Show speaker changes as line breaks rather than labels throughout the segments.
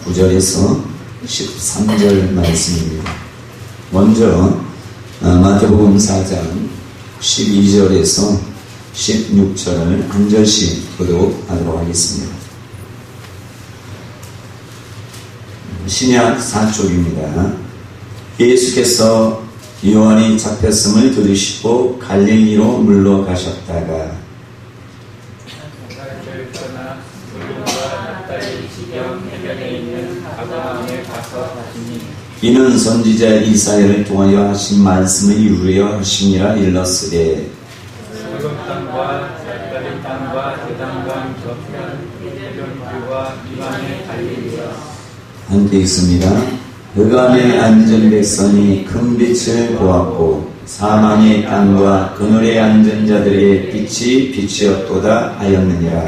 9절에서 13절 말씀입니다. 먼저 마태복음 4장 12절에서 16절을 한 절씩 교독하도록 하겠습니다. 신약 4쪽입니다. 예수께서 요한이 잡혔음을 들으시고 갈릴리로 물러가셨다가 이는 선지자 이사야를 통하여 하신 말씀을 이루려 하심이라 일렀으되
소돔 땅과 납달리 땅과 요단강 저편 에돔과 이방의 갈릴리라.
함께 있습니다. 흑암에 앉은 백성이 큰 빛을 보았고 사망의 땅과 그늘에 앉은 자들의 빛이 빛이었도다 하였느니라.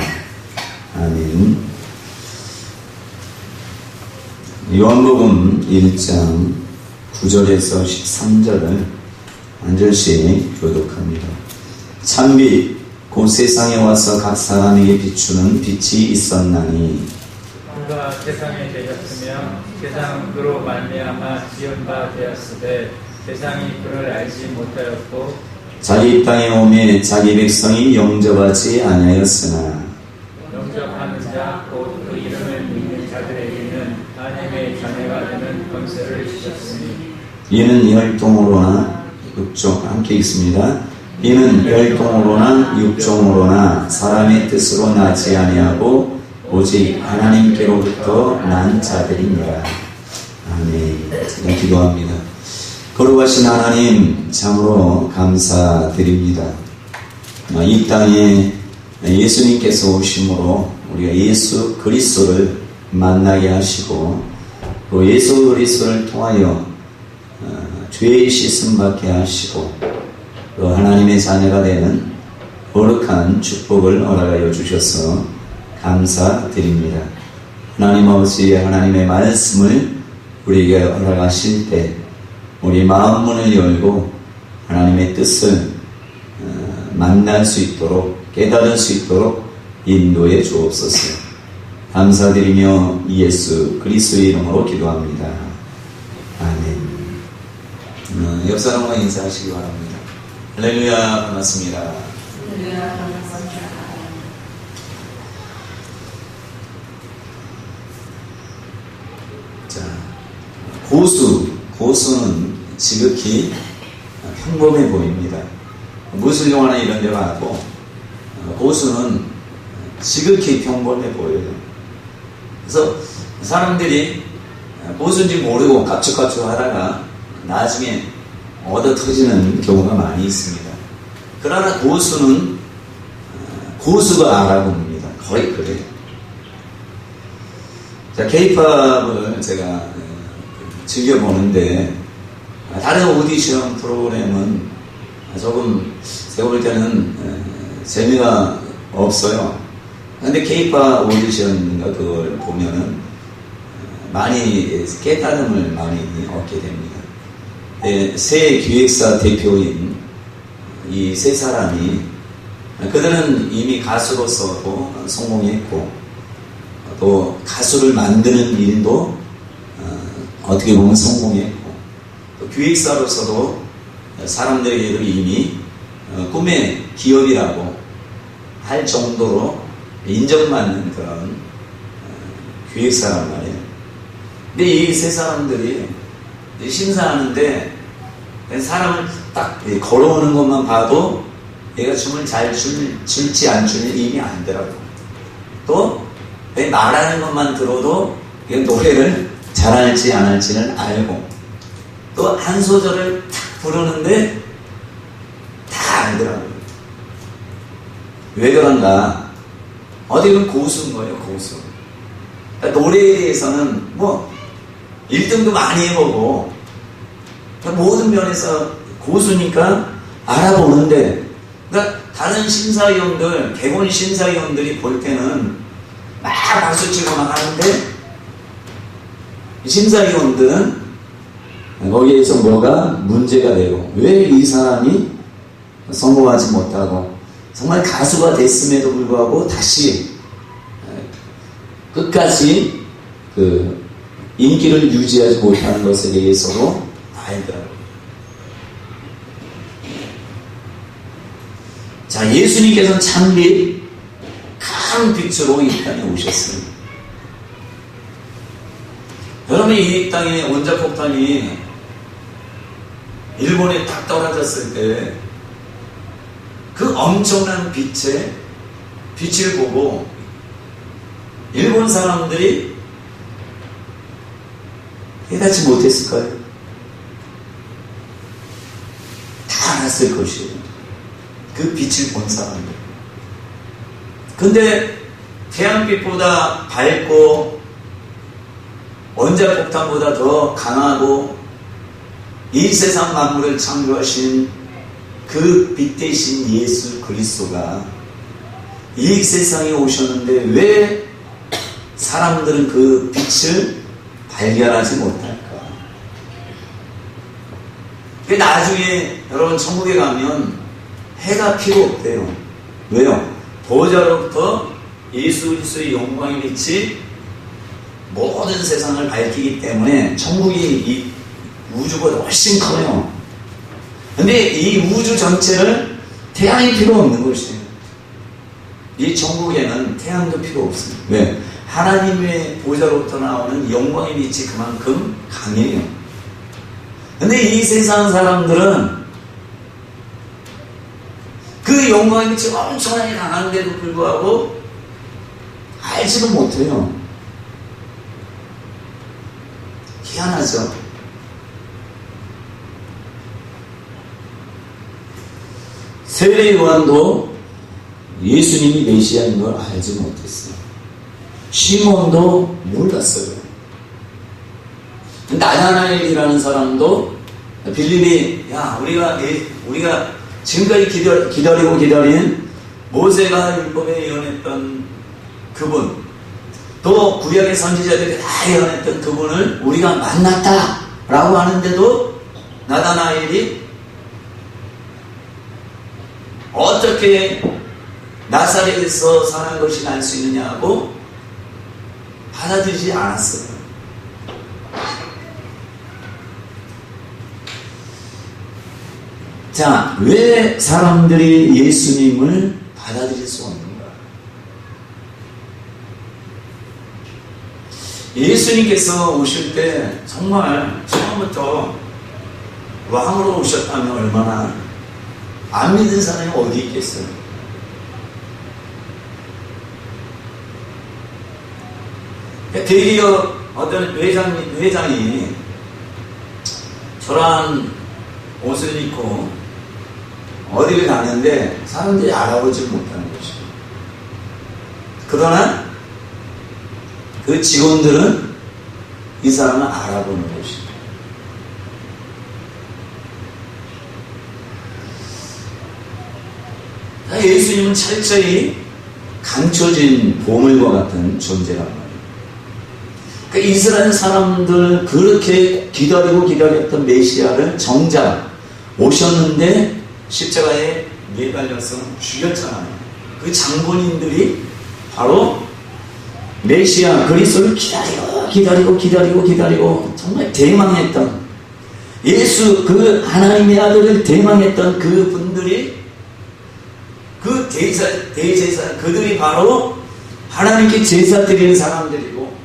아멘. 요한복음 1장 9절에서 13절을 한 절씩 교독합니다. 참빛 곧 세상에 와서 각 사람에게 비추는 빛이 있었나니
그가 세상에 되셨으며 세상은 그로 말미암아 지은 바 되었으되 세상이 그를 알지 못하였고
자기 땅에 오매 자기 백성이 영접하지 아니하였으나
영접하는 자 곧 그 이름을 믿는 자들에게는 하나님의 자녀가 되는 권세를 주셨으니
이는 혈통으로나 육종 함께 있습니다. 이는 혈통으로나 육종으로나 사람의 뜻으로 나지 아니하고 오직 하나님께로부터 난 자들이니라. 아멘. 제가 기도합니다. 거룩하신 하나님 참으로 감사드립니다. 이 땅에 예수님께서 오심으로 우리가 예수 그리스도를 만나게 하시고 또 예수 그리스도를 통하여 죄의 씻음 받게 하시고 또 하나님의 자녀가 되는 거룩한 축복을 허락하여 주셔서 감사드립니다. 하나님 아버지 하나님의 말씀을 우리에게 허락하실 때 우리 마음 문을 열고 하나님의 뜻을 만날 수 있도록 깨달을 수 있도록 인도해 주옵소서. 감사드리며 예수 그리스도의 이름으로 기도합니다. 아멘. 옆 사람과 인사하시기 바랍니다. 할렐루야. 반갑습니다. 자, 고수는 지극히 평범해 보입니다. 무술용화나 이런 데 가도 고수는 지극히 평범해 보여요. 그래서 사람들이 고수인지 모르고 갑툭갑툭 하다가 나중에 얻어 터지는 경우가 많이 있습니다. 그러나 고수는 고수가 알아봅니다. 거의 그래요. 자, K-팝을 제가 즐겨보는데 다른 오디션 프로그램은 조금 제가 볼 때는 재미가 없어요. 근데 K-팝 오디션인가 그걸 보면은 많이 깨달음을 많이 얻게 됩니다. 새 기획사 대표인 이 세 사람이 그들은 이미 가수로서도 성공했고 또 가수를 만드는 일도 어떻게 보면 성공했고 또 기획사로서도 사람들에게도 이미 꿈의 기업이라고 할 정도로 인정받는 그런 기획사란 말이에요. 근데 이 세 사람들이 심사하는데 사람을 딱 걸어오는 것만 봐도 얘가 춤을 잘 출지 안 출지 이미 안더라고. 또 말하는 것만 들어도 노래를 잘할지 안 할지는 알고 또 한 소절을 탁 부르는데 다 알더라고요. 왜 그런가? 어디는 고수인 거예요, 고수. 그러니까 노래에 대해서는 뭐 1등도 많이 해보고 그러니까 모든 면에서 고수니까 알아보는데 그러니까 다른 심사위원들, 개본 심사위원들이 볼 때는 막 박수치고 막 하는데 심사위원들은 거기에서 뭐가 문제가 되고 왜 이 사람이 성공하지 못하고 정말 가수가 됐음에도 불구하고 다시 끝까지 그 인기를 유지하지 못하는 것에 대해서도 알더라고요. 자, 예수님께서는 참빛, 큰 빛으로 이 땅에 오셨어요. 여러분, 이 땅에 원자폭탄이 일본에 딱 떨어졌을 때 그 엄청난 빛을 보고 일본 사람들이 깨닫지 못했을까요? 다 알았을 것이에요. 그 빛을 본 사람들. 근데 태양빛보다 밝고 원자폭탄보다 더 강하고 이 세상 만물을 창조하신 그 빛 대신 예수 그리스도가 이 세상에 오셨는데 왜 사람들은 그 빛을 발견하지 못할까? 나중에 여러분 천국에 가면 해가 필요 없대요. 왜요? 보좌로부터 예수 그리스도의 영광의 빛이 모든 세상을 밝히기 때문에 천국이 이 우주보다 훨씬 커요. 근데 이 우주 전체를 태양이 필요 없는 것이에요. 이 천국에는 태양도 필요 없습니다. 왜? 하나님의 보좌로부터 나오는 영광의 빛이 그만큼 강해요. 근데 이 세상 사람들은 그 영광의 빛이 엄청나게 강한데도 불구하고 알지도 못해요. 희한하죠. 세례 요한도 예수님이 메시아인 걸 알지 못했어요. 시몬도 몰랐어요. 나다나엘이라는 사람도 빌립이 야 우리가 지금까지 기다리고 기다린 모세가 율법에 예언했던 그분, 또 구약의 선지자들이 다 예언했던 그분을 우리가 만났다 라고 하는데도 나다나엘이 어떻게 나사렛에서 사는 것이 날 수 있느냐고 받아들이지 않았어요. 자, 왜 사람들이 예수님을 받아들일 수 없는가? 예수님께서 오실 때 정말 처음부터 왕으로 오셨다면 얼마나 안 믿는 사람이 어디 있겠어요? 대기업 어떤 회장이 저런 옷을 입고 어디를 가는데 사람들이 알아보지 못하는 것이죠. 그러나 그 직원들은 이 사람을 알아보는 것이죠. 예수님은 철저히 감춰진 보물과 같은 존재란 말이에요. 그러니까 이스라엘 사람들 그렇게 기다리고 기다렸던 메시아를 정작 오셨는데 십자가에 매달려서 죽였잖아요. 그 장본인들이 바로 메시아 그리스도를 기다리고 정말 대망했던 예수 그 하나님의 아들을 대망했던 그 분들이 그 대제사 그들이 바로 하나님께 제사 드리는 사람들이고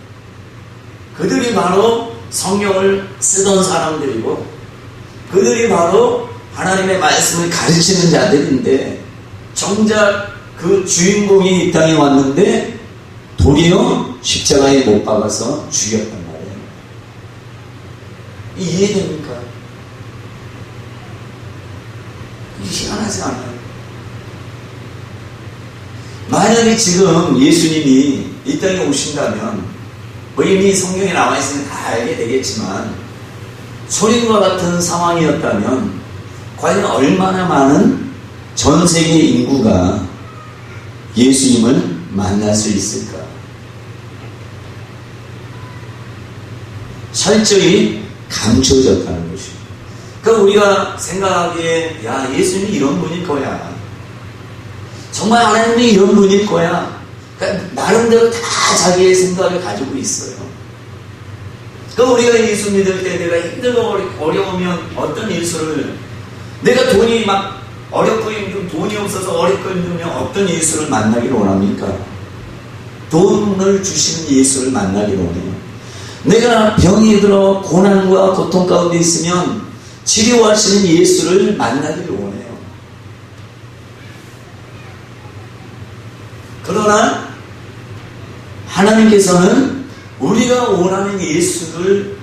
그들이 바로 성경을 쓰던 사람들이고 그들이 바로 하나님의 말씀을 가르치는 자들인데 정작 그 주인공이 이 땅에 왔는데 도리어 십자가에 못 박아서 죽였단 말이에요. 이해됩니까? 희한하지 않아요? 만약에 지금 예수님이 이 땅에 오신다면 뭐 이미 성경에 나와 있으면 다 알게 되겠지만 소림과 같은 상황이었다면 과연 얼마나 많은 전 세계 인구가 예수님을 만날 수 있을까? 철저히 감춰졌다는 것이죠. 그러니까 우리가 생각하기에 야 예수님이 이런 분일 거야. 정말 하나님이 이런 분일 거야. 그러니까 나름대로 다 자기의 생각을 가지고 있어요. 우리가 예수 믿을 때 내가 힘들고 어려우면 어떤 예수를, 내가 돈이 막 어렵고 힘들면, 돈이 없어서 어렵고 힘들면 어떤 예수를 만나기를 원합니까? 돈을 주시는 예수를 나기를 원해요. 내가 병이 들어 고난과 고통 가운데 있으면 치료하시는 예수를 만나기를 원해요. 그러나 하나님께서는 우리가 원하는 예수를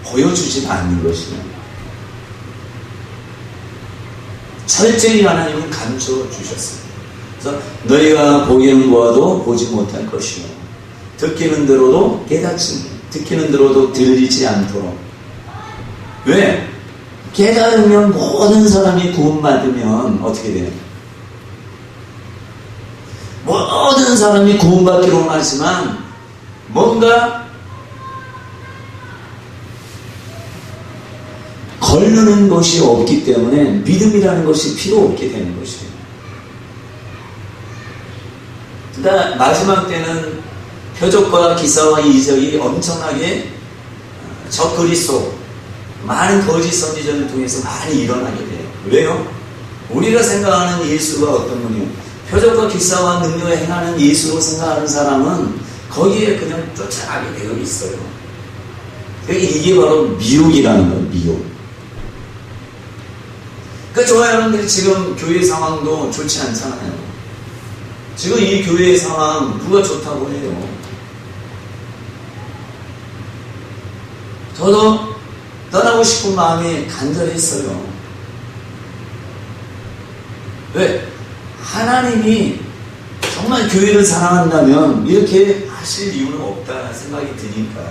보여주지 않는 것이에요. 철저히 하나님은 감춰 주셨습니다. 그래서 너희가 보기는 보아도 보지 못할 것이요, 듣기는 들어도 듣기는 들어도 들리지 않도록. 왜? 깨달으면 모든 사람이 구원받으면 어떻게 돼요? 모든 사람이 구원받기를 원하지만 뭔가 걸르는 것이 없기 때문에 믿음이라는 것이 필요 없게 되는 것이에요. 그러니까 마지막 때는 표적과 기사와 이적이 엄청나게 적그리스도, 많은 거짓 선지자를 통해서 많이 일어나게 돼요. 왜요? 우리가 생각하는 예수가 어떤 분이요? 표적과 기사와 능력을 행하는 예수로 생각하는 사람은 거기에 그냥 쫓아가게 되어 있어요. 이게 바로 미혹이라는 거예요. 미혹. 그러니까 저와 여러분들이 지금 교회 상황도 좋지 않잖아요. 지금 이 교회의 상황 누가 좋다고 해요? 저도 떠나고 싶은 마음이 간절했어요. 왜? 하나님이 정말 교회를 사랑한다면 이렇게 하실 이유는 없다 생각이 드니까.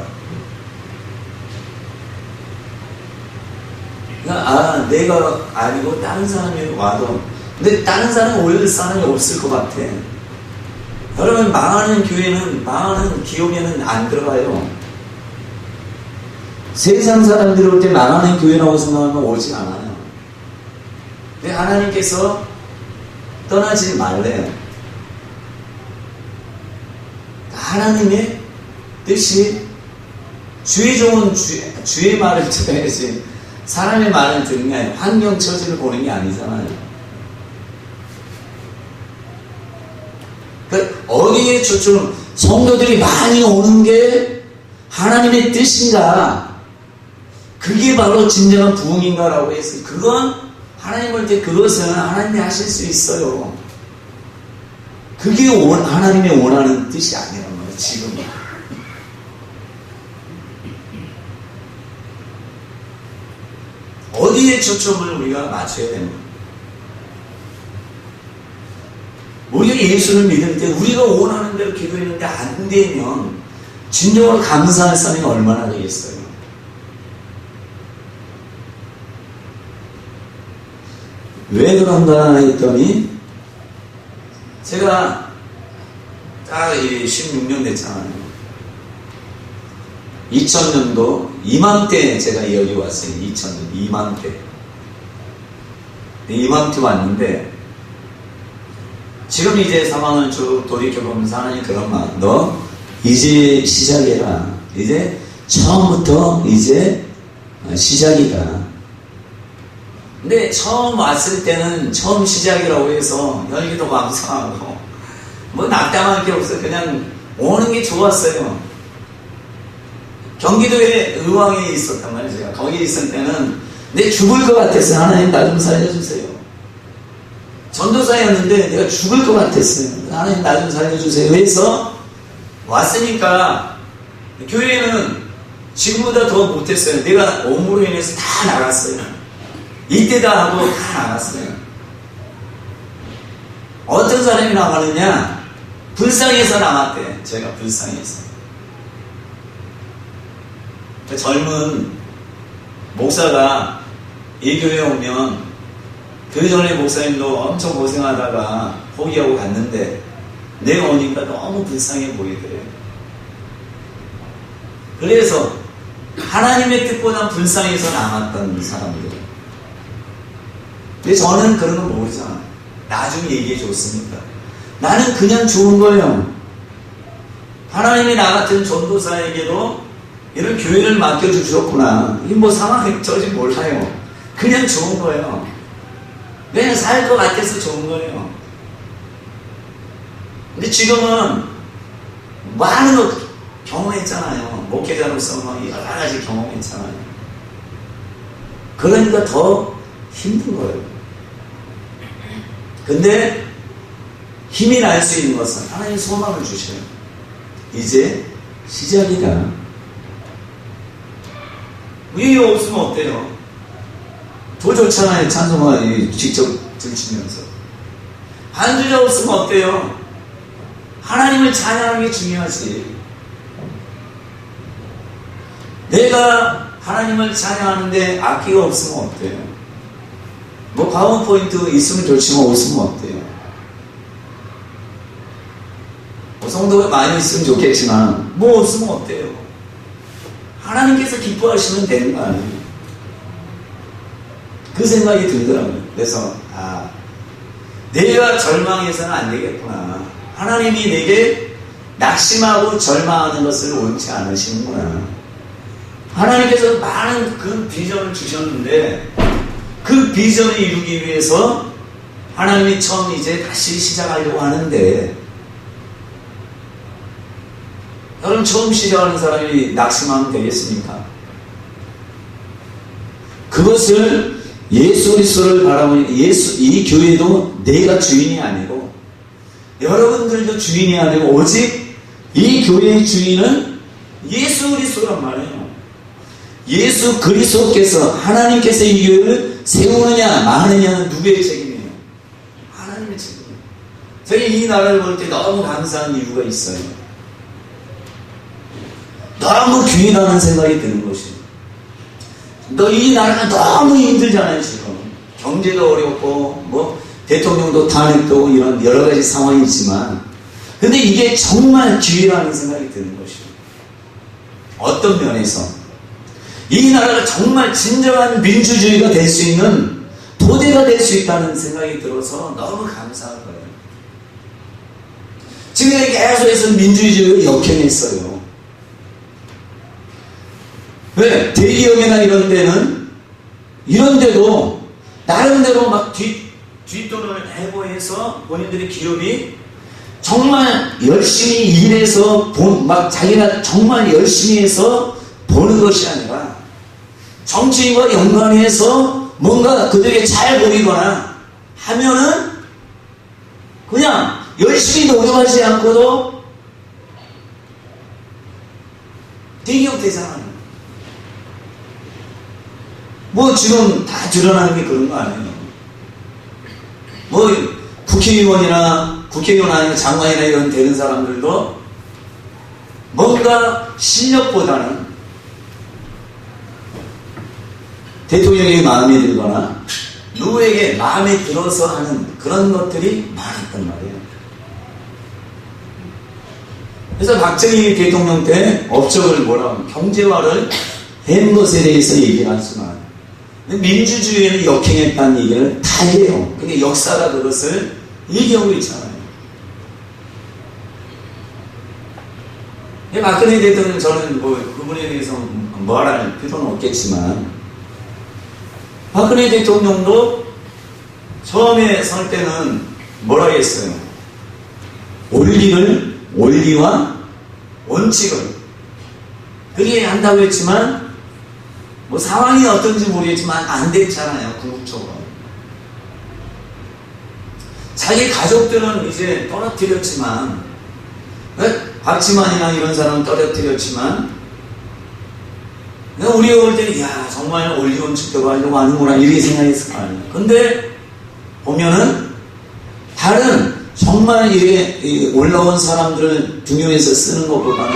그러니까 내가 아니고 다른 사람이 와도, 근데 다른 사람이 올릴 사람이 없을 것 같아. 여러분, 망하는 교회는, 망하는 기업에는 안 들어가요. 세상 사람들이 올 때 망하는 교회라고 생각하면 오지 않아요. 근데 하나님께서 떠나지 말래요. 하나님의 뜻이 주의 종은 주의 말을 들어야지 사람의 말을 듣는 게 아니라 환경 처지를 보는 게 아니잖아요. 그러니까 어디에 초점, 성도들이 많이 오는 게 하나님의 뜻인가? 그게 바로 진정한 부흥인가라고 했어요. 그건 하나님 볼 때 그것은 하나님이 하실 수 있어요. 그게 하나님이 원하는 뜻이 아니란 말이에요. 지금 어디에 초점을 우리가 맞춰야 되는 거예요? 우리가 예수를 믿을 때 우리가 원하는 대로 기도했는데 안 되면 진정으로 감사할 사람이 얼마나 되겠어요? 왜 그런가 했더니 제가 딱 16년 됐잖아요. 2000년도 이맘때 제가 여기 왔어요. 2000년 이맘때 왔는데 지금 이제 상황을 쭉 돌이켜보면서 하나님 그런 말, 너 이제 시작해라. 이제 처음부터 이제 시작이다. 근데 처음 왔을 때는 처음 시작이라고 해서 열기도 감사하고 뭐 낙담할 게 없어요. 그냥 오는 게 좋았어요. 경기도에 의왕에 있었단 말이에요. 제가 거기 있을 때는 내 죽을 것 같았어요. 하나님 나 좀 살려주세요. 전도사였는데 내가 죽을 것 같았어요. 하나님 나 좀 살려주세요. 그래서 왔으니까 교회는 지금보다 더 못했어요. 내가 업무로 인해서 다 나갔어요. 이때다 하고 다 나갔어요. 어떤 사람이 나가느냐? 불쌍해서 나갔대. 제가 불쌍해서. 그 젊은 목사가 이 교회에 오면 그 전에 목사님도 엄청 고생하다가 포기하고 갔는데 내가 오니까 너무 불쌍해 보이더래요. 그래서 하나님의 뜻보다 불쌍해서 남았던 사람들. 근데 저는 그런 거 모르잖아요. 나중에 얘기해 줬으니까. 나는 그냥 좋은 거예요. 하나님이 나 같은 전도사에게도 이런 교회를 맡겨주셨구나. 이 뭐 상황이 저지 몰라요. 그냥 좋은 거예요. 그냥 살 것 같아서 좋은 거예요. 근데 지금은 많은 거 경험했잖아요. 목회자로서 막 여러 가지 경험했잖아요. 그러니까 더 힘든 거예요. 근데 힘이 날 수 있는 것은 하나님 소망을 주셔요. 이제 시작이다. 이게 없으면 어때요? 더 좋잖아요. 찬송가 직접 들으시면서. 반주자 없으면 어때요? 하나님을 찬양하는 게 중요하지. 내가 하나님을 찬양하는데 악기가 없으면 어때요? 뭐 파워포인트 있으면 좋지만 없으면 어때요? 뭐 성도가 많이 있으면 좋겠지만 뭐 없으면 어때요? 하나님께서 기뻐하시면 되는 거 아니에요? 그 생각이 들더라고요. 그래서 내가 절망해서는 안 되겠구나. 하나님이 내게 낙심하고 절망하는 것을 원치 않으시는구나. 하나님께서 많은 그 비전을 주셨는데 그 비전을 이루기 위해서 하나님이 처음 이제 다시 시작하려고 하는데, 여러분 처음 시작하는 사람이 낙심하면 되겠습니까? 그것을 예수 그리스도를 바라보니 이 교회도 내가 주인이 아니고 여러분들도 주인이 아니고 오직 이 교회의 주인은 예수 그리스도란 말이에요. 예수 그리스도께서 하나님께서 이 교회를 세우느냐 마느냐는 누구의 책임이에요? 하나님의 책임이에요. 저희 이 나라를 볼 때 너무 감사한 이유가 있어요. 너무 귀하다는 생각이 드는 것이에요. 이 나라가 너무 힘들잖아요. 지금 경제도 어렵고 뭐 대통령도 탄핵도 이런 여러 가지 상황이 있지만, 근데 이게 정말 기회라는 생각이 드는 것이에요. 어떤 면에서 이 나라가 정말 진정한 민주주의가 될 수 있는 토대가 될 수 있다는 생각이 들어서 너무 감사한 거예요. 지금 계속해서 민주주의를 역행했어요. 왜? 대기업이나 이런 데는, 이런 데도 나름대로 막 뒷돈을 해고해서 본인들의 기업이 정말 열심히 일해서 막 자기가 정말 열심히 해서 보는 것이 아니라 정치인과 연관해서 뭔가 그들에게 잘 보이거나 하면은 그냥 열심히 노력하지 않고도 대기업 되잖아요. 뭐 지금 다 드러나는 게 그런 거 아니에요. 뭐 국회의원 아니면 장관이나 이런 되는 사람들도 뭔가 실력보다는 대통령에게 마음에 들거나 누구에게 마음에 들어서 하는 그런 것들이 많았단 말이에요. 그래서 박정희 대통령 때 업적을 뭐라고 경제화를 한 것에 대해서 얘기를 하지만 민주주의에는 역행했다는 얘기를 다 해요. 근데 역사가 그것을 얘기하고 있잖아요. 박근혜 대통령, 저는 뭐 그분에 대해서 뭐할 필요는 없겠지만, 박근혜 대통령도 처음에 설 때는 뭐라 했어요? 원리와 원칙을 그게 한다고 했지만 뭐 상황이 어떤지 모르겠지만 안 됐잖아요. 궁극적으로 자기 가족들은 이제 떨어뜨렸지만, 박지만이나 이런 사람은 떨어뜨렸지만, 우리가 볼 때는 야 정말 원리 원칙대로 하려고 하는구나 이렇게 생각했을 거 아니에요. 근데 보면은 다른 정말 이게 올라온 사람들을 중요해서 쓰는 것보다는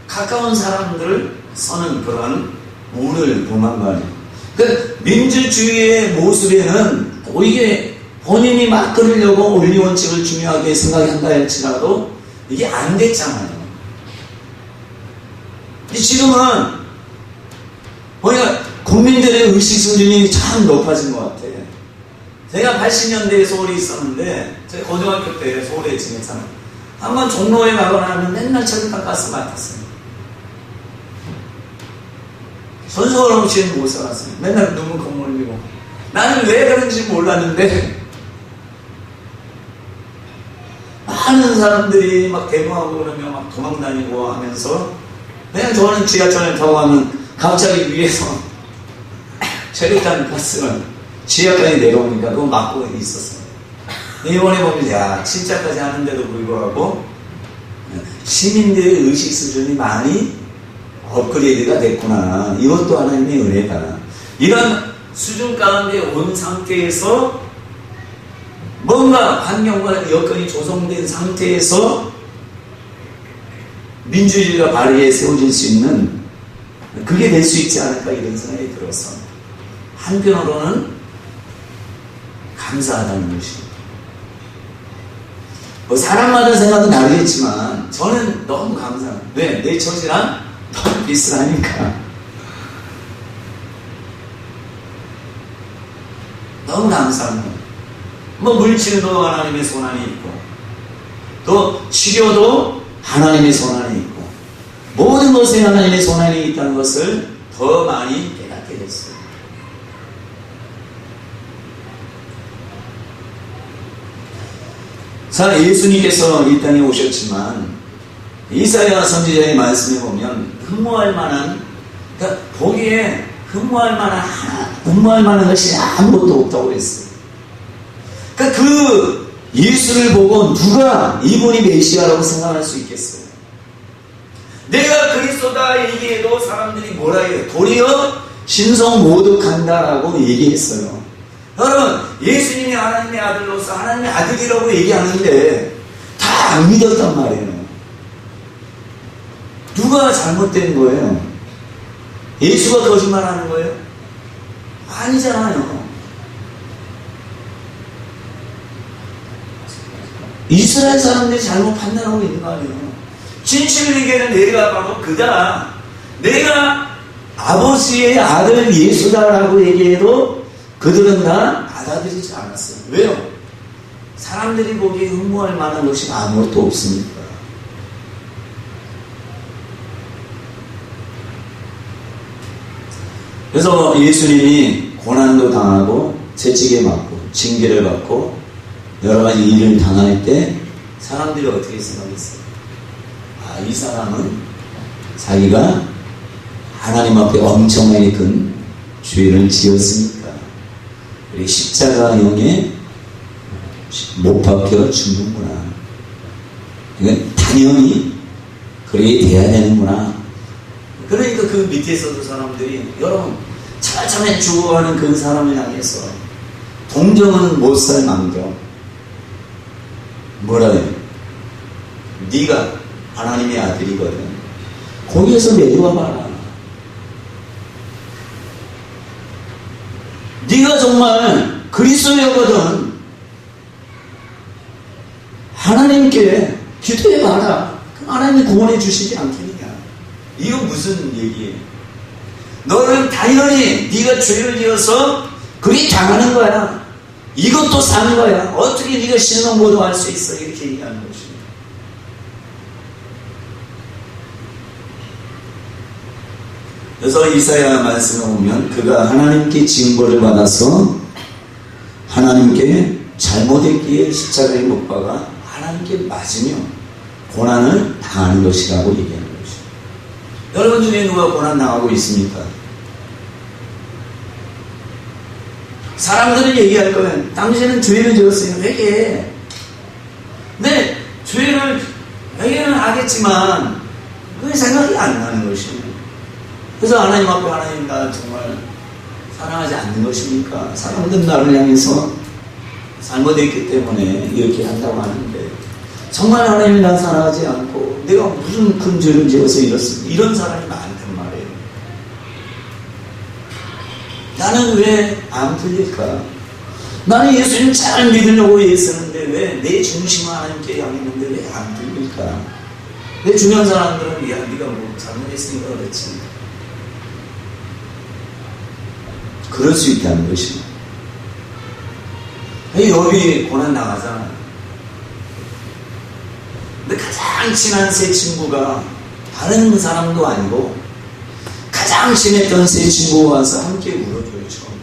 가까운 사람들을 써는 그런 우를 범한 거 아니에요. 그 민주주의의 모습에는 이게 본인이 막 그러려고 원리 원칙을 중요하게 생각한다 할지라도 이게 안 됐잖아요. 지금은 보니까 국민들의 의식 수준이 참 높아진 것 같아요. 제가 80년대에 서울에 있었는데, 제가 고등학교 때 서울에 지냈잖아요. 한번 종로에 가거나 하면 맨날 철강 가스 맡았어요. 손석원 씨는 못 살았어요. 맨날 눈물 콧물 흘리고. 나는 왜 그런지 몰랐는데 많은 사람들이 막 데모하고 그러면 막 도망다니고 하면서 그냥 저는 지하철을 타고 가면 갑자기 위에서 체류탄 가스가 지하까지 내려오니까 그거 막고 있었어요. 이번에 보면 야 진짜까지 하는데도 불구하고 시민들의 의식 수준이 많이 업그레이드가 됐구나. 이것도 하나님의 은혜다. 이런 수준 가운데 온 상태에서 뭔가 환경과 여건이 조성된 상태에서 민주주의가 바르게 세워질 수 있는 그게 될 수 있지 않을까 이런 생각이 들어서 한편으로는 감사하다는 것입니다. 뭐 사람마다 생각은 다르겠지만 저는 너무 감사합니다. 왜? 내 처지랑 너무 비슷하니까 너무 감사합니다. 뭐 물질도 하나님의 손안에 있고 또 치료도 하나님의 손안에 있고 모든 것에 하나님의 손안에 있다는 것을 더 많이 깨닫게 됐어요. 자, 예수님께서 이 땅에 오셨지만 이사야 선지자의 말씀에 보면 흠모할 만한, 그러니까 보기에 흠모할 만한 것이 아무것도 없다고 했어요. 그러니까 그 예수를 보고 누가 이분이 메시아라고 생각할 수 있겠어요? 내가 그리스도다 얘기해도 사람들이 뭐라 해요? 도리어 신성 모독한다라고 얘기했어요. 여러분, 예수님이 하나님의 아들로서 하나님의 아들이라고 얘기하는데 다 안 믿었단 말이에요. 누가 잘못된 거예요? 예수가 거짓말하는 거예요? 아니잖아요. 이스라엘 사람들이 잘못 판단하고 있는 거 아니에요. 진실을 얘기하는 내가 바로 그다. 내가 아버지의 아들 예수다라고 얘기해도 그들은 다 받아들이지 않았어요. 왜요? 사람들이 보기에 흠모할 만한 것이 아무것도 없으니까. 그래서 예수님이 고난도 당하고 채찍에 맞고 징계를 받고 여러 가지 일을 당할 때 사람들이 어떻게 생각했어요? 아, 이 사람은 자기가 하나님 앞에 엄청나게 큰 죄를 지었으니까 우리 십자가형에 못 박혀 죽는구나. 이건 당연히 그렇게 돼야 되는구나. 그러니까 그 밑에서도 사람들이 여러분 차차에 죽어가는 그 사람을 향해서 동정은 못 살 망정 뭐라 해요? 네가 하나님의 아들이거든. 거기에서 내려와 봐라. 네가 정말 그리스도여거든. 하나님께 기도해 봐라. 하나님이 구원해 주시지 않겠느냐. 이건 무슨 얘기예요? 너는 당연히 네가 죄를 지어서 그게 당하는 거야. 이것도 사는 거야. 어떻게 네가 신성모독할 수 있어? 이렇게 얘기하는 것입니다. 그래서 이사야 말씀을 보면 그가 하나님께 징벌을 받아서 하나님께 잘못했기에 십자가에 못 박아 하나님께 맞으며 고난을 당하는 것이라고 얘기하는 것입니다. 여러분 중에 누가 고난 당하고 있습니까? 사람들은 얘기할 거예요. 당신은 죄를 지었으니 회개해. 근데 회개는 하겠지만 그게 생각이 안 나는 것입니다. 그래서 하나님 앞에 하나님 나 정말 사랑하지 않는 것입니까? 사람들은 나를 향해서 잘못했기 때문에 이렇게 한다고 하는데 정말 하나님이 난 사랑하지 않고 내가 무슨 큰 죄를 지어서 이렇습니까? 이런 사람이 많단 말이에요. 나는 왜 안 풀릴까? 나는 예수님 잘 믿으려고 애쓰는데 왜 내 중심을 하나님께 향했는데 왜 안 풀릴까? 내 주변 사람들은 야 네가 뭐 잘못했으니까 그렇지. 그럴 수 있다는 것입니다. 욥이 고난 당하잖아요. 근데 가장 친한 세 친구가 다른 사람도 아니고 가장 가장 친했던 세 친구가 와서 함께 울어줘요. 처음.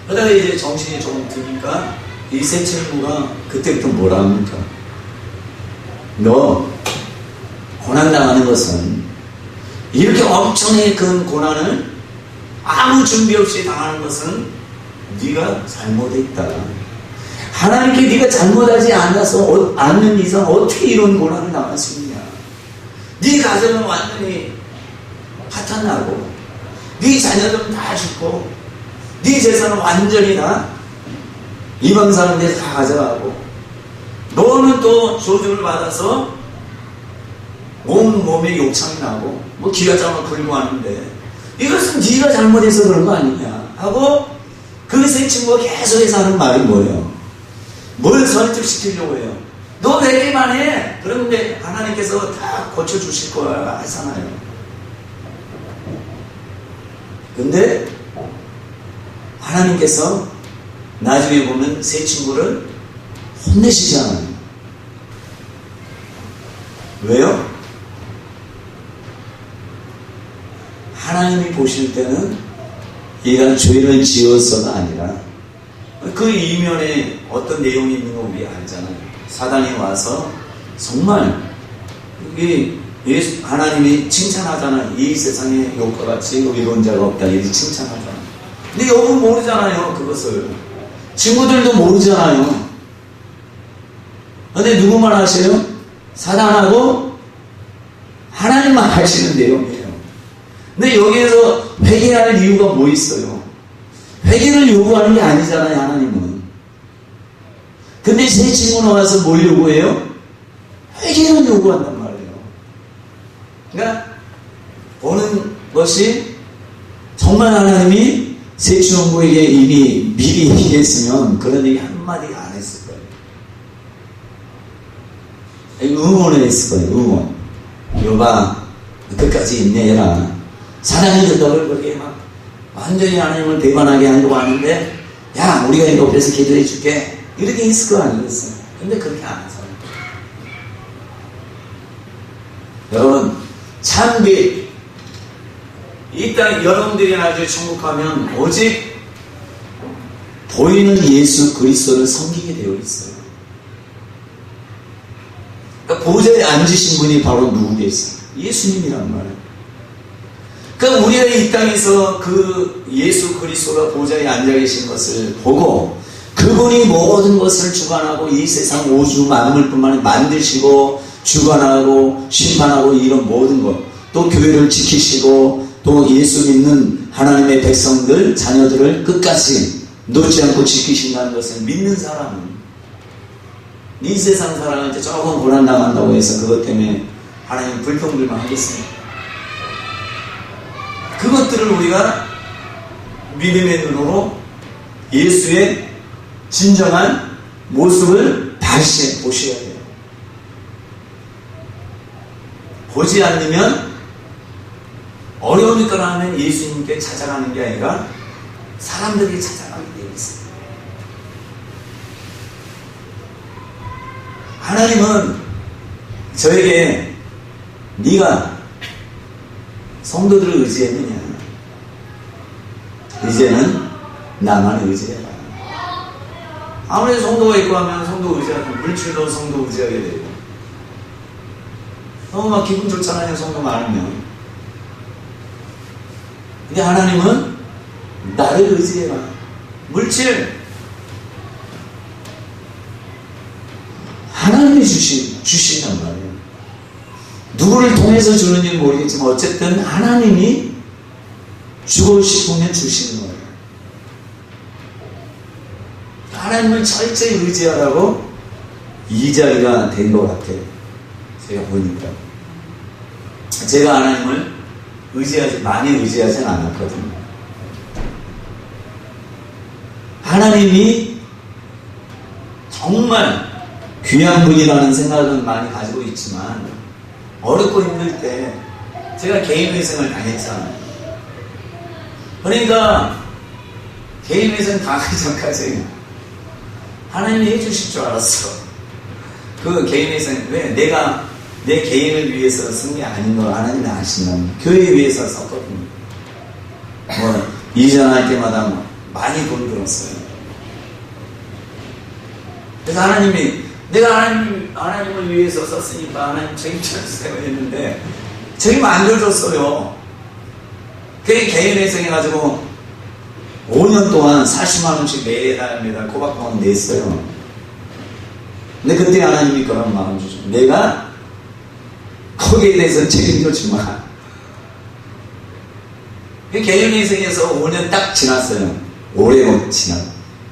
그러다가 이제 정신이 조금 드니까 이 세 친구가 그때부터 뭐라 합니까? 너 고난당하는 것은 이렇게 엄청나게 큰 고난을 아무 준비 없이 당하는 것은 네가 잘못했다. 하나님께 네가 잘못하지 않는 이상 어떻게 이런 고난을 당할 수 있냐. 네 가정은 완전히 파탄나고 네 자녀들은 다 죽고 네 재산은 완전히 다 이방 사람들이 다 가져가고 너는 또 조주를 받아서 몸에 욕창이 나고 뭐 기가장을 굴고 하는데 이것은 네가 잘못해서 그런 거 아니냐 하고 그 세 친구가 계속해서 하는 말이 뭐예요? 뭘 설득시키려고 해요? 너 내기만 해. 그런데 하나님께서 다 고쳐주실 거야 하잖아요. 근데 하나님께서 나중에 보면 세 친구를 혼내시지 않아요. 왜요? 하나님이 보실 때는 얘가 죄를 지었어가 아니라 그 이면에 어떤 내용이 있는 거 우리 알잖아요. 사단이 와서 정말 하나님이 칭찬하잖아요. 이 세상에 욕과 같이 의로운 자가 없다 이렇게 칭찬하잖아요. 근데 여러분 모르잖아요. 그것을 친구들도 모르잖아요. 근데 누구만 아세요? 사단하고 하나님만 아시는 내용이에요. 근데 여기에서 회개할 이유가 뭐 있어요? 회개를 요구하는 게 아니잖아요. 하나님은. 근데 세 친구는 와서 뭘 요구해요? 회개를 요구한단 말이에요. 그러니까 보는 것이 정말 하나님이 세 친구에게 이미 미리 얘기했으면 그런 얘기 한마디 안 했을 거예요. 응원을 했을 거예요. 응원. 여봐 끝까지 인내해라. 사랑이 너를 그렇게 막 완전히 하나님을 배반하게 하려고 하는데 야 우리가 이거 옆에서 기도해 줄게 이렇게 했을 거 아니겠어요. 근데 그렇게 안 해서 여러분 참비 이 땅 여러분들이 나중에 천국 가면 오직 보이는 예수 그리스도를 섬기게 되어 있어요. 그러니까 보좌에 앉으신 분이 바로 누구겠어요? 예수님이란 말이에요. 그러니까 우리가 이 땅에서 그 예수 그리스도가 보좌에 앉아 계신 것을 보고 그분이 모든 것을 주관하고 이 세상 우주 만물뿐만 아니라 만드시고 주관하고 심판하고 이런 모든 것 또 교회를 지키시고 또 예수 믿는 하나님의 백성들 자녀들을 끝까지 놓지 않고 지키신다는 것을 믿는 사람은 이 세상 사람한테 조금 고난당한다고 해서 그것 때문에 하나님 불평불만 하겠습니다. 그것들을 우리가 믿음의 눈으로 예수의 진정한 모습을 다시 보셔야 돼요. 보지 않으면 어려움이 떠나면 예수님께 찾아가는 게 아니라 사람들이 찾아가게 되어 있습니다. 하나님은 저에게 네가 성도들을 의지했느냐? 이제는 나만 의지해라. 아무리 성도가 있고 하면 성도 의지하면 물질도 성도 의지하게 되고 너무 막 기분 좋잖아요. 성도 많으면. 근데 하나님은 나를 의지해라. 물질 하나님이 주신단 말이에요. 누구를 통해서 주는지는 모르겠지만 어쨌든 하나님이 주고 싶으면 주시는 거예요. 하나님을 철저히 의지하라고 이 자리가 된 것 같아요. 제가 보니까. 제가 하나님을 많이 의지하진 않았거든요. 하나님이 정말 귀한 분이라는 생각은 많이 가지고 있지만 어렵고 힘들 때 제가 개인회생을 당했잖아요. 그러니까 개인회생 당하기 전까지 하나님이 해주실 줄 알았어. 그 개인회생 왜 내가 내 개인을 위해서 쓴 게 아닌 걸 하나님이 아신다면 교회에 위해서 썼거든요. 이전할 때마다 많이 돈 들었어요. 그래서 하나님이 내가 하나님을 위해서 썼으니까 하나님 책임져 주세요 했는데 책임 안 져줬어요. 그게 개인회생 해가지고 5년 동안 40만 원씩 매달 꼬박꼬박 냈어요. 근데 그때 하나님이 그런 마음 주죠. 내가 거기에 대해서 책임져 주마. 개인회생에서 5년 딱 지났어요. 올해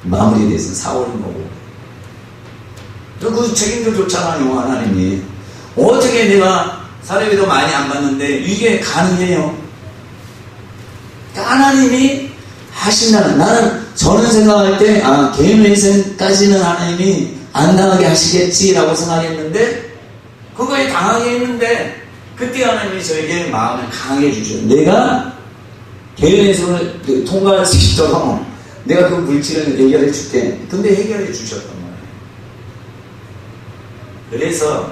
마무리돼서 4월인 거고. 그 책임져 줬잖아요, 하나님이. 어떻게 내가 사례비도 많이 안 받는데 이게 가능해요? 그러니까 하나님이 하신다는, 저는 생각할 때, 개인회생까지는 하나님이 안 당하게 하시겠지라고 생각했는데, 그거에 당하게 했는데, 그때 하나님이 저에게 마음을 강하게 주죠. 내가 개인회생을 통과할 수 있도록 내가 그 물질을 해결해 줄게. 근데 해결해 주셨단 말이에요. 그래서,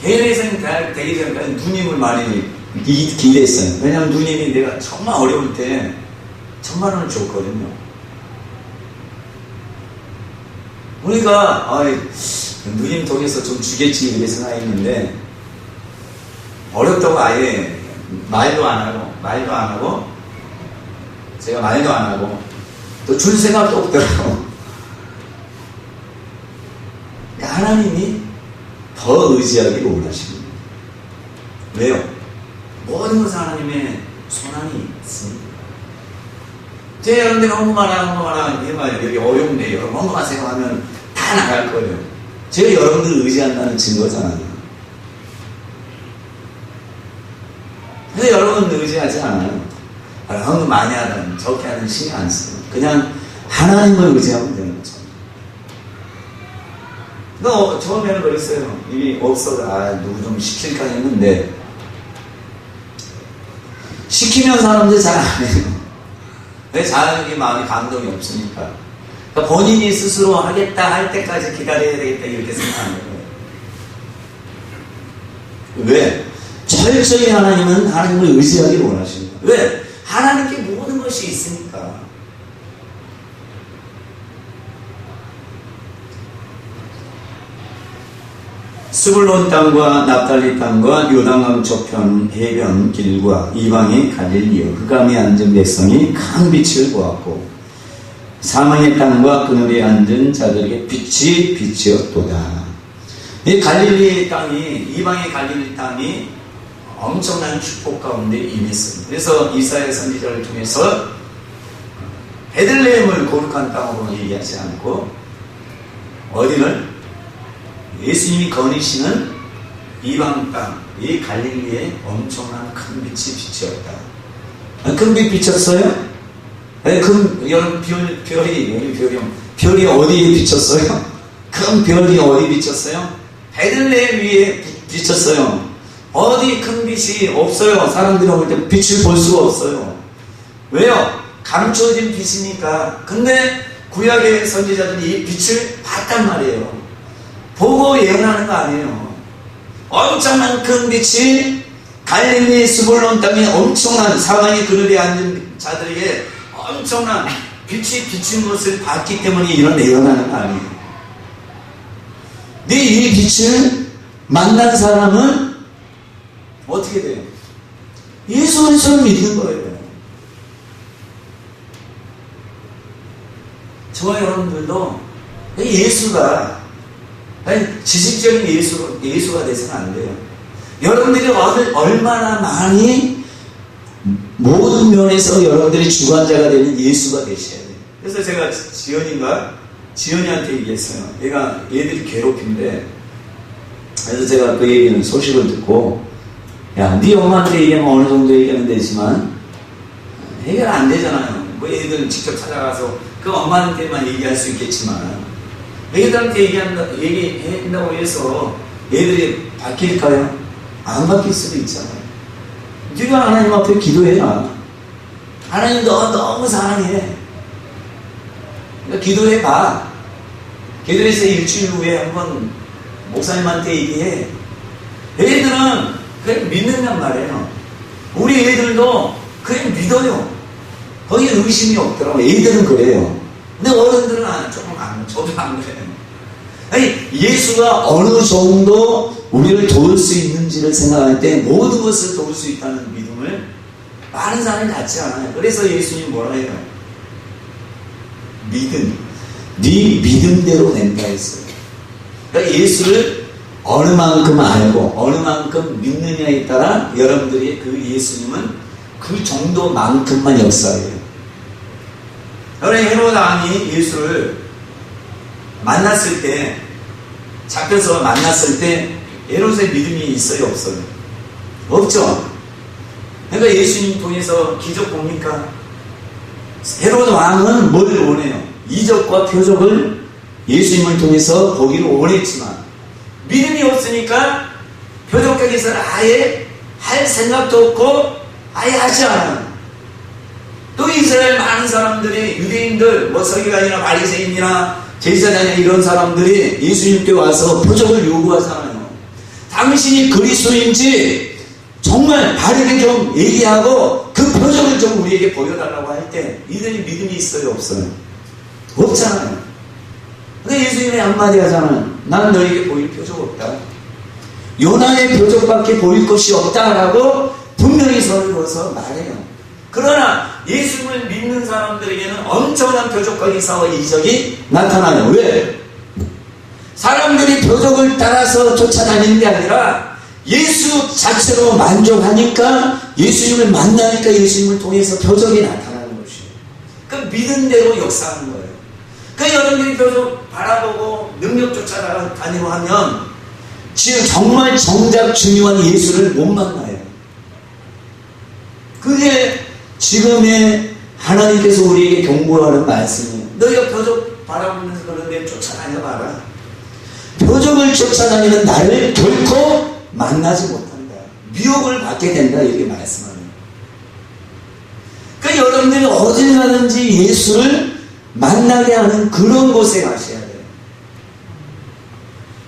개인회생 되기 전까지 누님을 많이 기대했어요. 왜냐하면 누님이 내가 정말 어려울 때 1,000만 원을 줬거든요. 그러니까 누님 통해서 좀 주겠지 이렇게 생각했는데 어렵다고 아예 말도 안 하고 제가 말도 안 하고 또 줄 생각도 없더라고. 하나님이 더 의지하기를 원하십니다. 왜요? 모든 것은 하나님의 손안이 있습니다. 제 여러분들 헌금하라 해봐요. 여기 어려운데 여러분 헌금하세요 하면 다 나갈 거예요. 제가 여러분들을 의지한다는 증거잖아요. 근데 여러분은 의지하지 않아요. 헌금 많이 하든 적게 하든 신경 안 써요. 그냥 하나님을 의지하면 되는 거죠. 처음에는 그랬어요. 이게 없어서 누구 좀 시킬까 했는데 시키면 사람들 잘 안 해요. 왜 자기 마음이 감동이 없으니까. 그러니까 본인이 스스로 하겠다 할 때까지 기다려야 되겠다 이렇게 생각하는 거예요. 왜? 철저히 하나님은 하나님을 의지하기를 원하십니다. 왜? 하나님께 모든 것이 있으니까. 스불론 땅과 납달리 땅과 요단강 저편 해변 길과 이방의 갈릴리요 흑암에 앉은 백성이 큰 빛을 보았고 사망의 땅과 그늘에 앉은 자들에게 빛이 빛이었도다. 이 갈릴리 땅이 이방의 갈릴리 땅이 엄청난 축복 가운데 임했습니다. 그래서 이사야 선지자를 통해서 베들레헴을 거룩한 땅으로 얘기하지 않고 어디를 예수님이 거니시는 이방 땅, 이 갈릴리에 엄청난 큰 빛이 비치었다. 큰 빛 비쳤어요? 여러분 별이 어디에 비쳤어요? 큰 별이 어디 비쳤어요? 베들레헴 위에 비쳤어요. 어디 큰 빛이 없어요. 사람들이 올 때 빛을 볼 수가 없어요. 왜요? 감춰진 빛이니까. 근데 구약의 선지자들이 이 빛을 봤단 말이에요. 보고 예언하는 거 아니에요. 엄청난 큰 빛이 갈릴리 스불론 땅에 엄청난 사망의 그늘에 앉은 자들에게 엄청난 빛이 비친 것을 봤기 때문에 이런 예언하는 거 아니에요. 근데 이 빛을 만난 사람은 어떻게 돼요? 예수 그리스도를 믿는 거예요. 저와 여러분들도 예수가 지식적인 예수가 돼서는 안 돼요. 여러분들이 얼마나 많이 모든 면에서 여러분들이 주관자가 되는 예수가 되셔야 돼요. 그래서 제가 지연이한테 얘기했어요. 얘들이 괴롭힌데, 그래서 제가 그 얘기는 소식을 듣고, 야, 네 엄마한테 얘기하면 어느 정도 얘기하면 되지만 해결 안 되잖아요. 뭐 애들은 직접 찾아가서 그 엄마한테만 얘기할 수 있겠지만 애들한테 얘기한다고 해서 애들이 바뀔까요? 안 바뀔 수도 있잖아요. 네가 하나님 앞에 기도해라. 하나님 너무 사랑해. 그러니까 기도해봐. 기도해서 일주일 후에 한번 목사님한테 얘기해. 애들은 그냥 믿는단 말이에요. 우리 애들도 그냥 믿어요. 거기에 의심이 없더라고. 애들은 그래요. 근데 어른들은 조금 저도 안 그래요. 아니, 예수가 어느 정도 우리를 도울 수 있는지를 생각할 때 모든 것을 도울 수 있다는 믿음을 많은 사람이 갖지 않아요. 그래서 예수님 뭐라 해요? 믿음. 네 믿음대로 된다 했어요. 그러니까 예수를 어느 만큼 알고 어느 만큼 믿느냐에 따라 여러분들이 그 예수님은 그 정도만큼만 역사해요. 여러분, 헤로드 왕이 예수를 만났을 때, 잡혀서 만났을 때 헤롯의 믿음이 있어요, 없어요? 없죠. 그러니까 예수님 통해서 기적 봅니까? 헤로드 왕은 뭘 원해요? 이적과 표적을 예수님을 통해서 보기를 원했지만 믿음이 없으니까 표적과 기사를 아예 할 생각도 없고 아예 하지 않아요. 또 이스라엘 많은 사람들이, 유대인들, 서기관이나 바리새인이나 제사장이나 이런 사람들이 예수님께 와서 표적을 요구하잖아요. 당신이 그리스도인지 정말 바르게 좀 얘기하고 그 표적을 좀 우리에게 보여달라고 할 때 이들이 믿음이 있어요, 없어요? 없잖아요. 근데 예수님이 한마디 하잖아요. 나는 너에게 보일 표적 없다. 요나의 표적밖에 보일 것이 없다라고 분명히 선을 그어서 말해요. 그러나 예수님을 믿는 사람들에게는 엄청난 표적과 기사와 이적이 나타나요. 왜? 사람들이 표적을 따라서 쫓아다니는 게 아니라 예수 자체로 만족하니까, 예수님을 만나니까 예수님을 통해서 표적이 나타나는 것이에요. 그 믿은 대로 역사하는 거예요. 그 여러분들이 표적 바라보고 능력 쫓아다니고 하면 지금 정말 정작 중요한 예수를 못 만나요. 그게 지금의 하나님께서 우리에게 경고하는 말씀이에요. 너희가 표적 바라보면서 그런데 쫓아다녀봐라. 표적을 쫓아다니는 나를 결코 만나지 못한다. 미혹을 받게 된다. 이렇게 말씀하는 거예요. 그러니까 여러분들이 어딜 가든지 예수를 만나게 하는 그런 곳에 가셔야 돼요.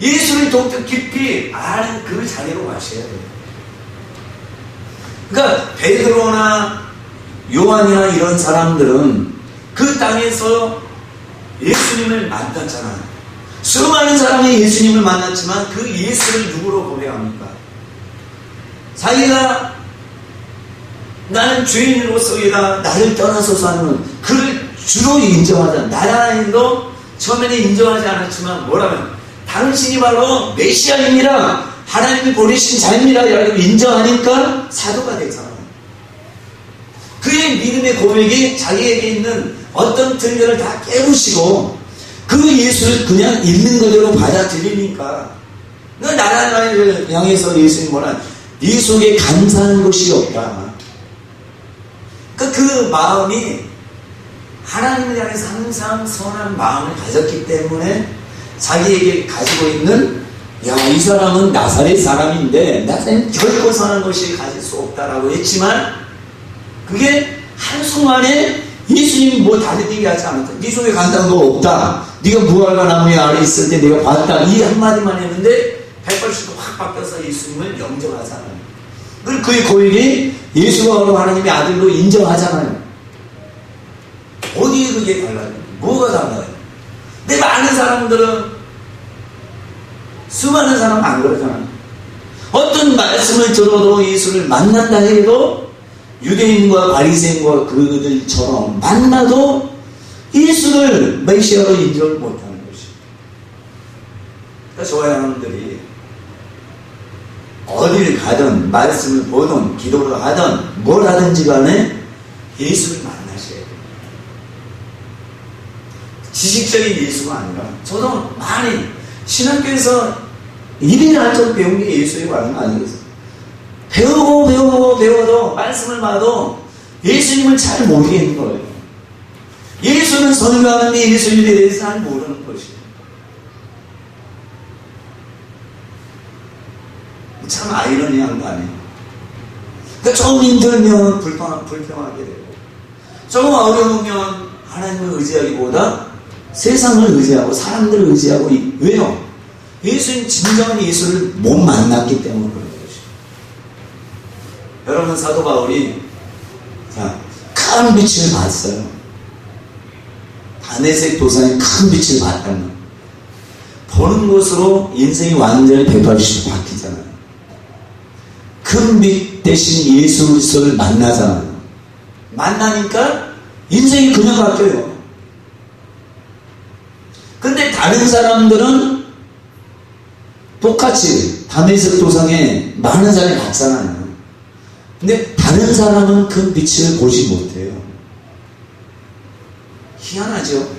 예수를 더욱더 깊이 아는 그 자리로 가셔야 돼요. 그러니까 베드로나 요한이나 이런 사람들은 그 땅에서 예수님을 만났잖아요. 수많은 사람이 예수님을 만났지만 그 예수를 누구로 고백합니까? 자기가 나는 죄인으로서이다, 나를 떠나소서 하는 그를 주로 인정하자. 나라에도 처음에는 인정하지 않았지만 뭐라면 당신이 바로 메시아입니다, 하나님이 보내신 자입니다 라고 인정하니까 사도가 되잖아요. 그의 믿음의 고백이 자기에게 있는 어떤 틀들을 다 깨우시고 그 예수를 그냥 있는 그대로 받아들이니까, 나라를 향해서 예수님 뭐라, 네 속에 감사하는 것이 없다. 그 마음이 하나님을 향해서 항상 선한 마음을 가졌기 때문에 자기에게 가지고 있는, 이 사람은 나사렛 사람인데 나사렛은 결코 선한 것이 가질 수 없다라고 했지만 그게 한순간에 예수님이 뭐 다른 얘기하지 않았다. 네 속에 간다는 거 없다. 네가 무화과 나무에 아래 있을 때 내가 봤다. 이 한마디만 했는데 180도 확 바뀌어서 예수님을 영접하잖아요. 그리고 그의 고백이 예수가 바로 하나님의 아들로 인정하잖아요. 어디에 그게 달라요? 뭐가 달라요? 근데 많은 사람들은, 수많은 사람은 안 그러잖아요. 어떤 말씀을 들어도 예수를 만난다 해도 유대인과 바리새인과 그들처럼 만나도 예수를 메시아로 인정을 못하는 것이죠. 그러니까 저와 여러분들이 어딜 가든 말씀을 보든 기도를 하든 뭘 하든지 간에 예수를 만나셔야 돼요. 지식적인 예수가 아니라, 저도 많이 신학교에서 일이나 할 정도 배운 게 예수의 관계가 아니겠어요. 배워도 말씀을 봐도 예수님을 잘 모르겠는 거예요. 예수는 설교하는데 예수님에 대해서 잘 모르는 것이에요. 참 아이러니한 거 아니에요. 그러니까 조금 힘들면 불평하게 되고, 조금 어려우면 하나님을 의지하기보다 세상을 의지하고 사람들을 의지하고. 왜요? 예수님, 진정한 예수를 못 만났기 때문에 그런 것이죠. 여러분, 사도 바울이 큰 빛을 봤어요. 다메섹 도상에 큰 빛을 봤다면 보는 것으로 인생이 완전히 180도 바뀌잖아요. 큰 빛 대신 예수 그리스도를 만나잖아요. 만나니까 인생이 그냥 바뀌어요. 근데 다른 사람들은 똑같이 다메섹 도상에 많은 사람이 갔잖아요. 근데 다른 사람은 그 빛을 보지 못해요. 희한하죠?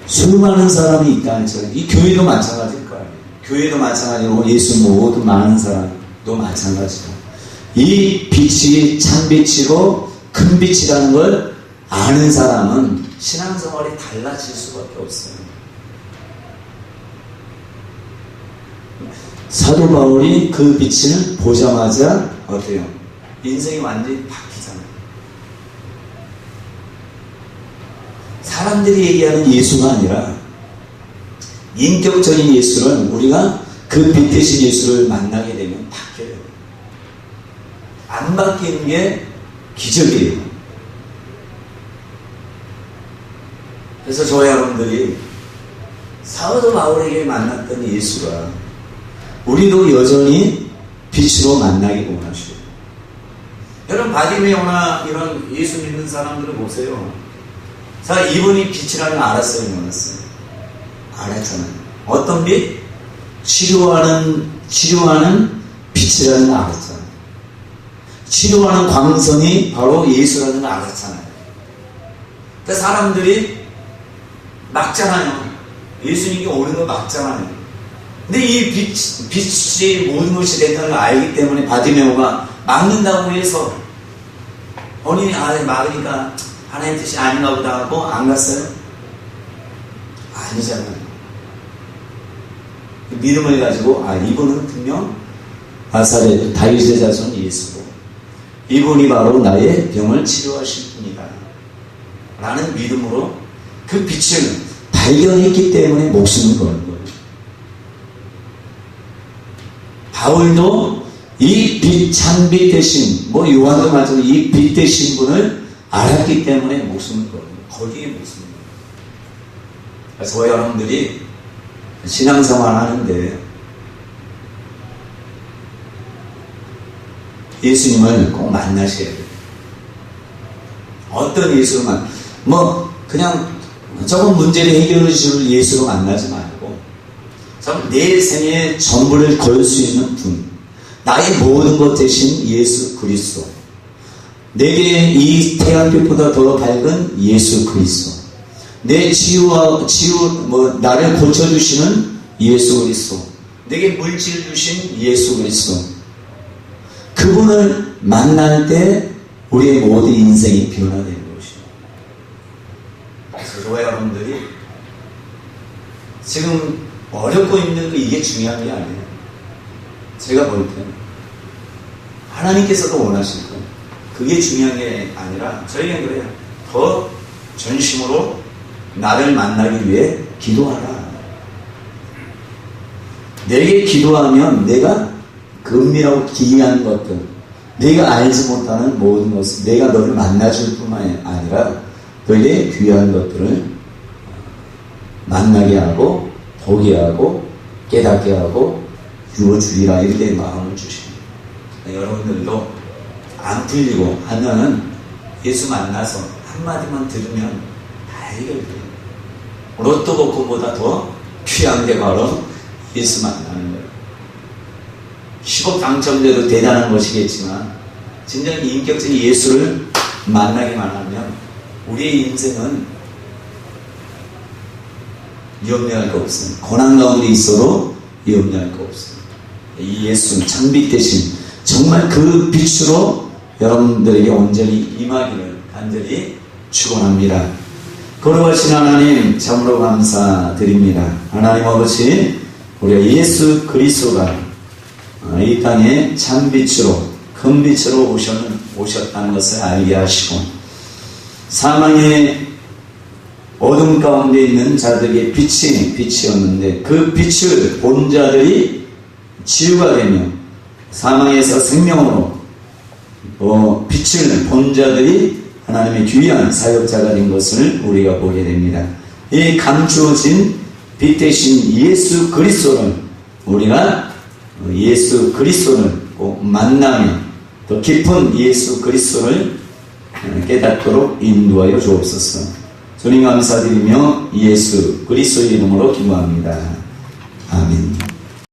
수많은 사람이 있다는 점. 이 교회도 마찬가지일 거예요. 교회도 마찬가지고 예수 모두 많은 사람도 마찬가지고. 이 빛이 참빛이고 큰 빛이라는 걸 아는 사람은 신앙생활이 달라질 수밖에 없어요. 사도 바울이 그 빛을 보자마자 어때요? 인생이 완전히 바뀌잖아요. 사람들이 얘기하는 예수가 아니라 인격적인 예수를 우리가 그 빛 대신 예수를 만나게 되면 바뀌어요. 안 바뀌는 게 기적이에요. 그래서 저와 여러분들이 사도 바울에게 만났던 예수가 우리도 여전히 빛으로 만나기 원하시고, 여러분 바디메오나 이런 예수 믿는 사람들을 보세요. 자, 이분이 빛이라는 걸 알았어요, 몰랐어요? 알았잖아요. 어떤 빛? 치료하는 빛이라는 걸 알았잖아요. 치료하는 광선이 바로 예수라는 걸 알았잖아요. 그러니까 사람들이 막잖아요. 예수님이 오는 걸 막잖아요. 근데 이 빛이 모든 것이 된다는 걸 알기 때문에 바디메오가 막는다고 해서 본인이 막으니까 하나님 뜻이 아닌가 보다 하고 안 갔어요? 아니잖아요. 믿음을 가지고 이분은 분명 나사렛 다윗의 자손 예수고 이분이 바로 나의 병을 치료하실 분이다 라는 믿음으로 그 빛을 발견했기 때문에 목숨을 거는 거예요. 바울도 이 빛, 참빛 대신, 요한도 마찬가지로 이 빛 대신 분을 알았기 때문에 목숨을 거는 거예요. 거기에 목숨을 거는 거예요. 그래서 저와 여러분들이 신앙생활 하는데 예수님을 꼭 만나셔야 돼요. 어떤 예수를 그냥 저건 문제를 해결해 줄 예수로 만나지 말고 내 생의 전부를 걸 수 있는 분, 나의 모든 것 대신 예수 그리스도, 내게 이 태양빛보다 더 밝은 예수 그리스도, 내 나를 고쳐주시는 예수 그리스도, 내게 물질 주신 예수 그리스도, 그분을 만날 때 우리의 모든 인생이 변화되는 것입니다. 그래서 저와 여러분들이 지금 어렵고 힘든 거 이게 중요한 게 아니에요. 제가 볼 때는 하나님께서도 원하실 거예요. 그게 중요한 게 아니라 저희는 그래요. 더 전심으로 나를 만나기 위해 기도하라. 내게 기도하면 내가 은밀하고 기이한 것들, 내가 알지 못하는 모든 것을 내가 너를 만나줄 뿐만 아니라 너에게 귀한 것들을 만나게 하고 보게 하고 깨닫게 하고 주어주리라 이렇게 마음을 주십니다. 여러분들도 안 풀리고 하면은 예수 만나서 한마디만 들으면 다 해결돼요. 로또 복권보다 더 귀한 게 바로 예수 만나는 거예요. 10억 당첨돼도 대단한 것이겠지만 진정 인격적인 예수를 만나기만 하면 우리의 인생은 염려할 거 없습니다. 고난 가운데 있어도 염려할 거 없습니다. 이 예수 참빛 대신 정말 그 빛으로 여러분들에게 온전히 임하기를 간절히 축원합니다. 거룩하신 하나님 참으로 감사드립니다. 하나님 아버지, 우리가 예수 그리스도가 이 땅에 참빛으로 큰 빛으로 오셨다는 것을 알게 하시고 사망의 어둠 가운데 있는 자들에게 빛이었는데 그 빛을 본 자들이 치유가 되며 사망에서 생명으로 빛을 본 자들이 하나님의 귀한 사역자가 된 것을 우리가 보게 됩니다. 이 감추어진 빛 대신 예수 그리스도를 우리가 예수 그리스도를 꼭 만나며 더 깊은 예수 그리스도를 깨닫도록 인도하여 주옵소서. 주님 감사드리며 예수 그리스도의 이름으로 기도합니다. 아멘.